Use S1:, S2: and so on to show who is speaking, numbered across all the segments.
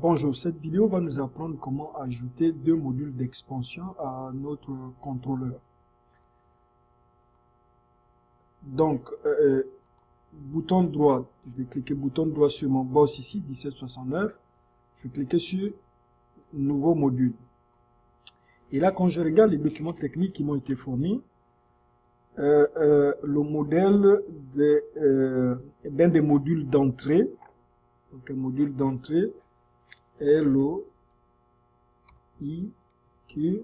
S1: Bonjour, cette vidéo va nous apprendre comment ajouter deux modules d'expansion à notre contrôleur. Donc, bouton droit, je vais cliquer bouton droit sur mon boss ici, 1769. Je vais cliquer sur nouveau module. Et là, quand je regarde les documents techniques qui m'ont été fournis, le modèle d'un des modules d'entrée, donc un module d'entrée, est le IQ16.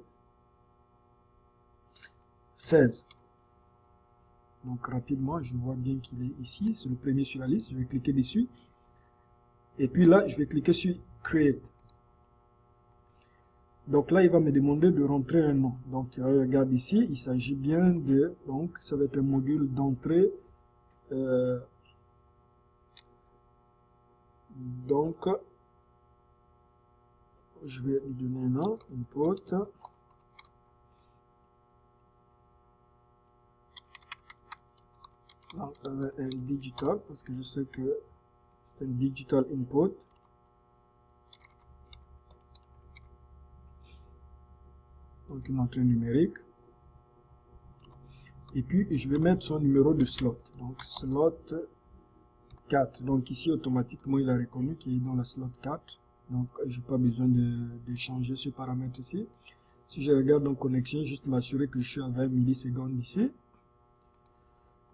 S1: Donc rapidement, je vois bien qu'il est ici, c'est le premier sur la liste, je vais cliquer dessus. Et puis là, je vais cliquer sur Create. Donc là, il va me demander de rentrer un nom. Donc regarde ici, il s'agit bien de, donc ça va être un module d'entrée. Donc, je vais lui donner un nom, input. Donc, un digital, parce que je sais que c'est un digital input. Donc, une entrée numérique. Et puis, je vais mettre son numéro de slot. Donc, slot 4. Donc, ici, automatiquement, il a reconnu qu'il est dans la slot 4. Donc, je n'ai pas besoin de changer ce paramètre ici. Si je regarde en connexion, juste m'assurer que je suis à 20 millisecondes ici.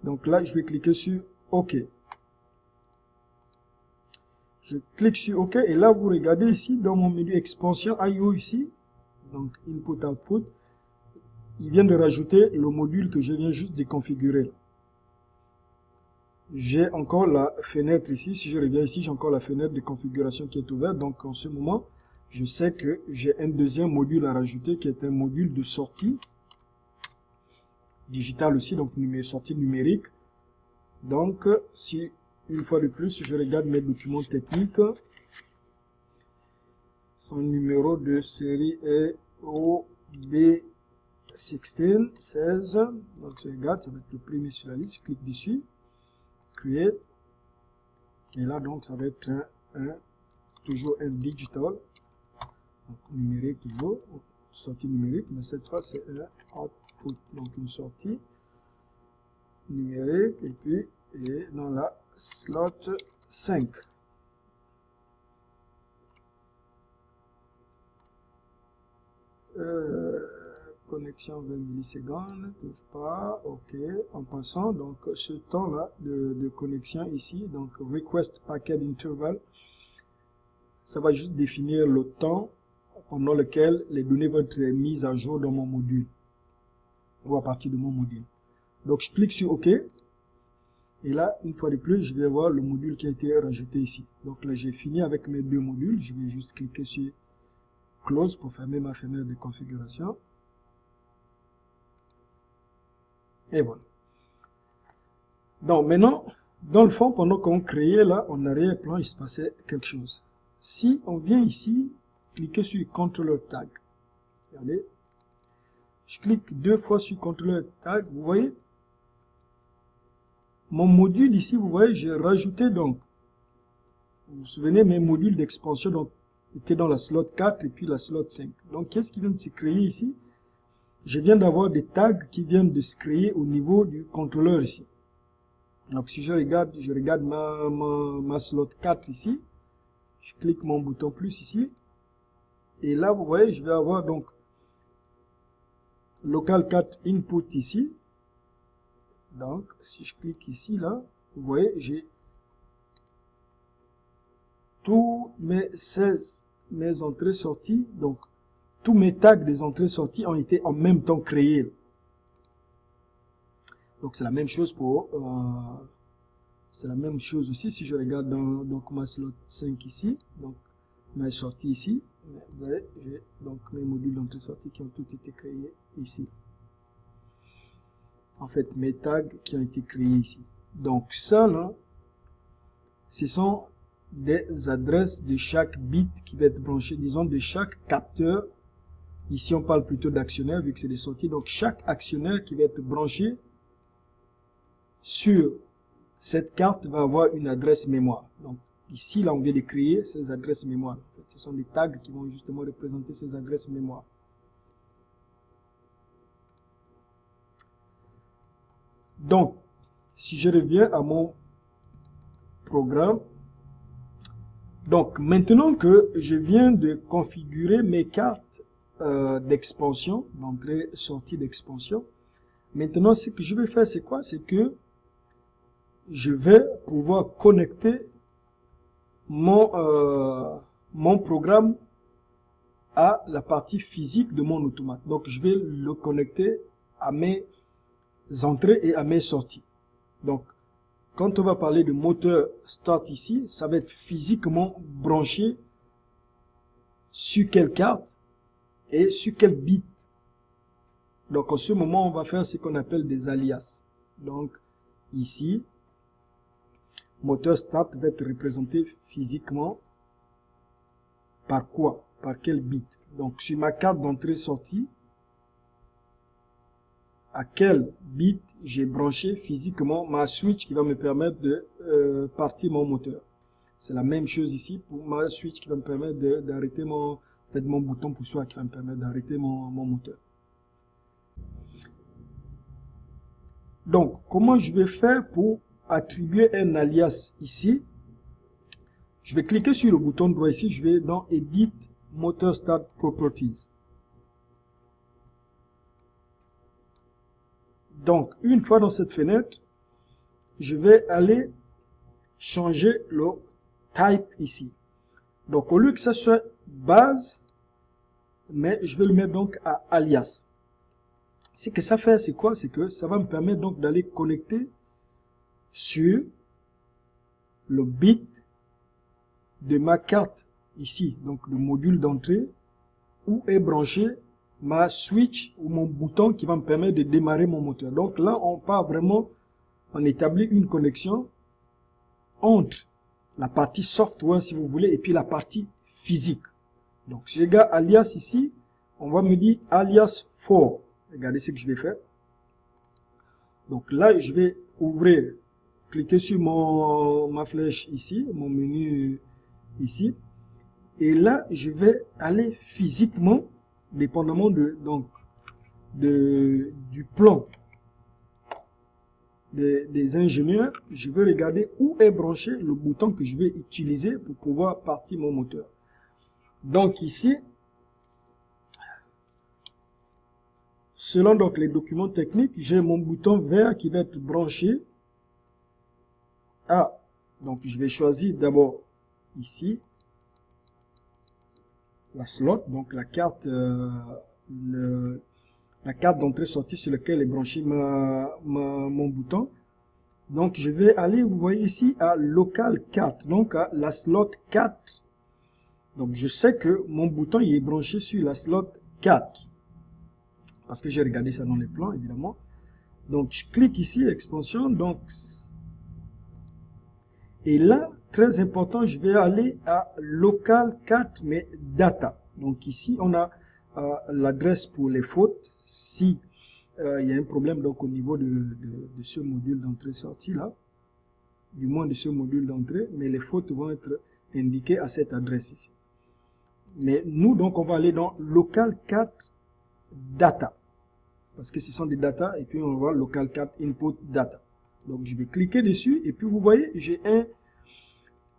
S1: Donc là, je vais cliquer sur OK. Je clique sur OK et là, vous regardez ici dans mon menu expansion IO ici, donc Input Output, il vient de rajouter le module que je viens juste de configurer. J'ai encore la fenêtre ici. Si je reviens ici, j'ai encore la fenêtre de configuration qui est ouverte. Donc en ce moment, je sais que j'ai un deuxième module à rajouter qui est un module de sortie digital aussi, donc sortie numérique. Donc si une fois de plus je regarde mes documents techniques, son numéro de série est OB16. Donc je regarde, ça va être le premier sur la liste. Je clique dessus, Create, et là donc ça va être toujours un digital, donc numérique toujours, sortie numérique, mais cette fois c'est un output, donc une sortie numérique, et puis dans la slot 5. Connexion 20 millisecondes, touche pas, ok, en passant, donc ce temps là de connexion ici, donc request packet interval, ça va juste définir le temps pendant lequel les données vont être mises à jour dans mon module, ou à partir de mon module. Donc je clique sur OK, et là, une fois de plus, je vais voir le module qui a été rajouté ici. Donc là, j'ai fini avec mes deux modules, je vais juste cliquer sur Close pour fermer ma fenêtre de configuration. Et voilà. Donc maintenant, dans le fond, pendant qu'on créait là, en arrière-plan, il se passait quelque chose. Si on vient ici, cliquer sur Controller Tag. Regardez. Je clique deux fois sur Controller Tag. Vous voyez, mon module ici, vous voyez, j'ai rajouté donc, vous vous souvenez, mes modules d'expansion donc étaient dans la slot 4 et puis la slot 5. Donc, qu'est-ce qui vient de se créer ici? Je viens d'avoir des tags qui viennent de se créer au niveau du contrôleur ici. Donc, si je regarde ma slot 4 ici, je clique mon bouton plus ici, et là, vous voyez, je vais avoir donc local 4 input ici. Donc, si je clique ici, là, vous voyez, j'ai tous mes entrées-sorties, donc tous mes tags des entrées-sorties ont été en même temps créés. Donc, c'est la même chose pour... c'est la même chose aussi si je regarde dans donc, ma slot 5 ici, donc ma sortie ici. Vous voyez, j'ai donc mes modules d'entrée-sortie qui ont tous été créés ici. En fait, mes tags qui ont été créés ici. Donc, ça, là, ce sont des adresses de chaque bit qui va être branché, disons, de chaque capteur. Ici, on parle plutôt d'actionnaire, vu que c'est des sorties. Donc, chaque actionnaire qui va être branché sur cette carte va avoir une adresse mémoire. Donc, ici, là, on vient de créer ces adresses mémoire. En fait, ce sont des tags qui vont justement représenter ces adresses mémoire. Donc, si je reviens à mon programme, donc maintenant que je viens de configurer mes cartes d'expansion, d'entrée, sortie d'expansion, maintenant ce que je vais faire, c'est quoi? C'est que je vais pouvoir connecter mon programme à la partie physique de mon automate. Donc, je vais le connecter à mes entrées et à mes sorties. Donc, quand on va parler de moteur start ici, ça va être physiquement branché sur quelle carte et sur quel bit. Donc, en ce moment, on va faire ce qu'on appelle des alias. Donc, ici, moteur start va être représenté physiquement par quoi? Par quel bit? Donc, sur ma carte d'entrée-sortie, à quel bit j'ai branché physiquement ma switch qui va me permettre de partir mon moteur. C'est la même chose ici pour ma switch qui va me permettre d'arrêter mon bouton poussoir qui va me permettre d'arrêter mon moteur. Donc, comment je vais faire pour attribuer un alias ici? Je vais cliquer sur le bouton droit ici, je vais dans Edit Motor Start Properties. Donc, une fois dans cette fenêtre, je vais aller changer le type ici. Donc, au lieu que ça soit base, mais je vais le mettre donc à alias. Ce que ça fait, c'est quoi? C'est que ça va me permettre donc d'aller connecter sur le bit de ma carte ici, donc le module d'entrée, où est branché ma switch ou mon bouton qui va me permettre de démarrer mon moteur. Donc là, on part vraiment, on établit une connexion entre la partie software, si vous voulez, et puis la partie physique. Donc, si je regarde alias ici, on va me dire alias for. Regardez ce que je vais faire. Donc là, je vais ouvrir, cliquer sur ma flèche ici, mon menu ici. Et là, je vais aller physiquement, dépendamment du plan des ingénieurs, je vais regarder où est branché le bouton que je vais utiliser pour pouvoir partir mon moteur. Donc ici, selon donc les documents techniques, j'ai mon bouton vert qui va être branché à, donc je vais choisir d'abord ici la slot, donc la carte d'entrée-sortie sur laquelle est branché mon bouton. Donc je vais aller, vous voyez ici, à local 4, donc à la slot 4. Donc je sais que mon bouton il est branché sur la slot 4. Parce que j'ai regardé ça dans les plans, évidemment. Donc je clique ici, expansion, donc. Et là, très important, je vais aller à local 4, mais data. Donc ici, on a l'adresse pour les fautes. Si il y a un problème donc au niveau de ce module d'entrée-sortie là, du moins de ce module d'entrée, mais les fautes vont être indiquées à cette adresse ici. Mais nous, donc, on va aller dans local 4 data. Parce que ce sont des data, et puis on va voir local 4 input data. Donc, je vais cliquer dessus, et puis vous voyez, j'ai un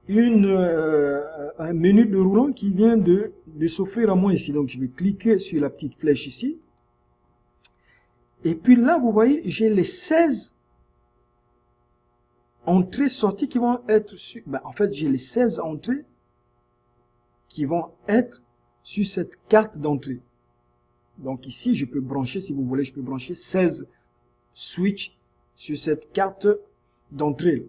S1: menu de roulant qui vient de s'offrir à moi ici. Donc, je vais cliquer sur la petite flèche ici. Et puis là, vous voyez, j'ai les 16 entrées-sorties qui vont être sur... en fait, j'ai les 16 entrées qui vont être sur cette carte d'entrée. Donc ici, je peux brancher, si vous voulez, je peux brancher 16 switches sur cette carte d'entrée.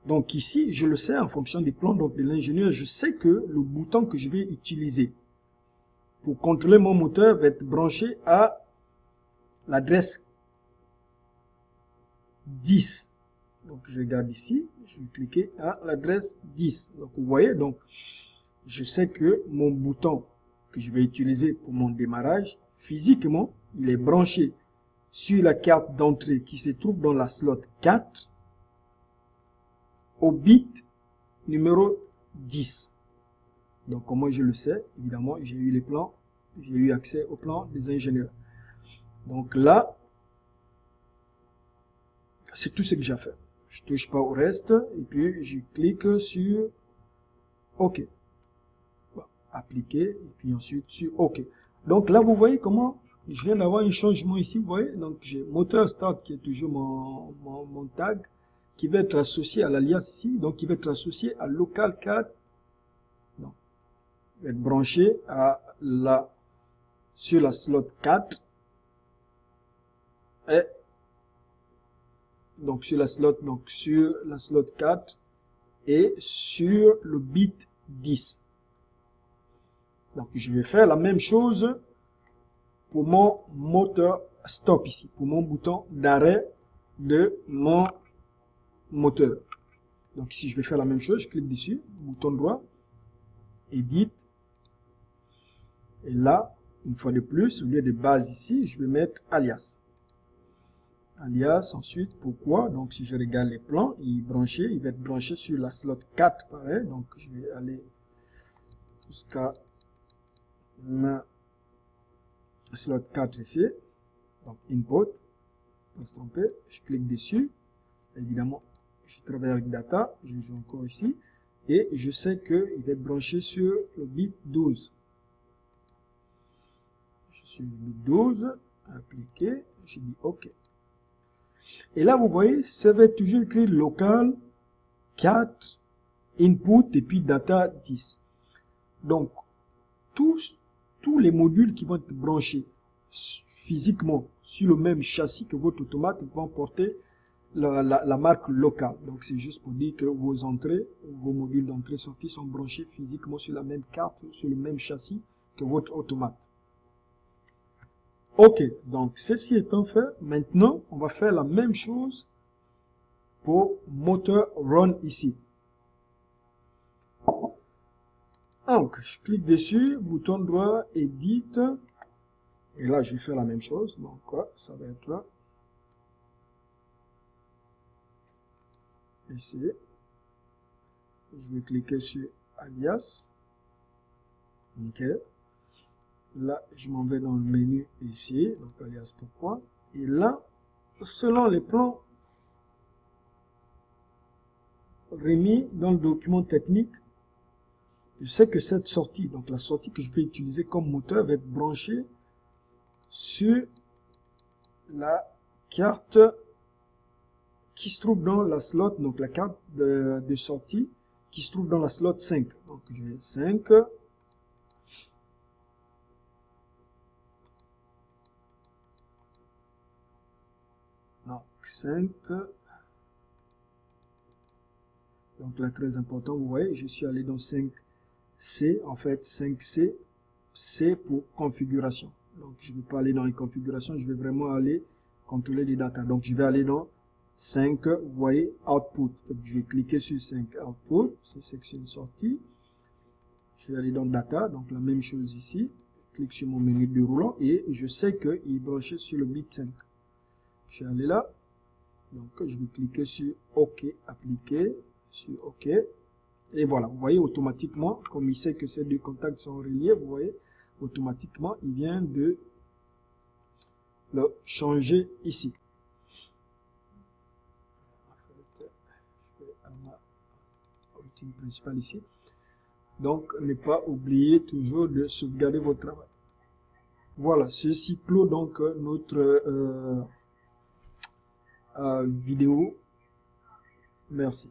S1: Donc ici, je le sais en fonction des plans donc de l'ingénieur, je sais que le bouton que je vais utiliser pour contrôler mon moteur va être branché à l'adresse 10. Donc je regarde ici, je vais cliquer à l'adresse 10. Donc vous voyez, donc je sais que mon bouton que je vais utiliser pour mon démarrage, physiquement, il est branché sur la carte d'entrée qui se trouve dans la slot 4 au bit numéro 10. Donc, comment je le sais? Évidemment, j'ai eu les plans, j'ai eu accès aux plans des ingénieurs. Donc là, c'est tout ce que j'ai fait. Je touche pas au reste et puis je clique sur OK. Bon, appliquer et puis ensuite sur OK. Donc là, vous voyez comment je viens d'avoir un changement ici. Vous voyez, donc j'ai moteur start qui est toujours mon tag qui va être associé à l'alias ici. Donc qui va être associé à local 4. Donc, il va être branché à sur la slot 4 et donc sur la slot 4 et sur le bit 10. Donc je vais faire la même chose pour mon moteur stop ici, pour mon bouton d'arrêt de mon moteur. Donc ici je vais faire la même chose, je clique dessus, bouton droit, edit, et là, une fois de plus, au lieu de base ici, je vais mettre alias. Alias, ensuite, pourquoi? Donc si je regarde les plans, il va être branché sur la slot 4, pareil, donc je vais aller jusqu'à ma slot 4 ici, donc input, pas se tromper, je clique dessus, évidemment, je travaille avec data, je joue encore ici, et je sais qu'il va être branché sur le bit 12. Je suis le bit 12, appliquer, je dis OK. Et là, vous voyez, ça va être toujours écrit local 4, input, et puis data 10. Donc, tous les modules qui vont être branchés physiquement sur le même châssis que votre automate vont porter la marque locale. Donc c'est juste pour dire que vos entrées, vos modules d'entrée-sortie sont branchés physiquement sur la même carte, sur le même châssis que votre automate. Ok, donc ceci étant fait, maintenant on va faire la même chose pour moteur run ici. Donc je clique dessus, bouton droit, edit, et là je vais faire la même chose. Donc ça va être ici. Je vais cliquer sur alias. Ok. Là, je m'en vais dans le menu ici. Donc alias pourquoi. Et là, selon les plans remis dans le document technique, je sais que cette sortie, donc la sortie que je vais utiliser comme moteur, va être branchée sur la carte qui se trouve dans la slot, donc la carte de sortie qui se trouve dans la slot 5. Donc je vais 5. Donc 5. Donc là, très important, vous voyez, je suis allé dans 5C, en fait 5C, C pour configuration. Donc je ne vais pas aller dans les configurations, je vais vraiment aller contrôler les data. Donc je vais aller dans 5, vous voyez, output. Je vais cliquer sur 5 output, c'est section sortie. Je vais aller dans data, donc la même chose ici. Je clique sur mon menu déroulant et je sais qu'il est branché sur le bit 5. Je vais aller là. Donc je vais cliquer sur OK, appliquer, sur OK. Et voilà, vous voyez automatiquement, comme il sait que ces deux contacts sont reliés, vous voyez, automatiquement, il vient de le changer ici. Je vais à ma routine principale ici. Donc, ne pas oublier toujours de sauvegarder votre travail. Voilà, ceci clôt donc notre vidéo. Merci.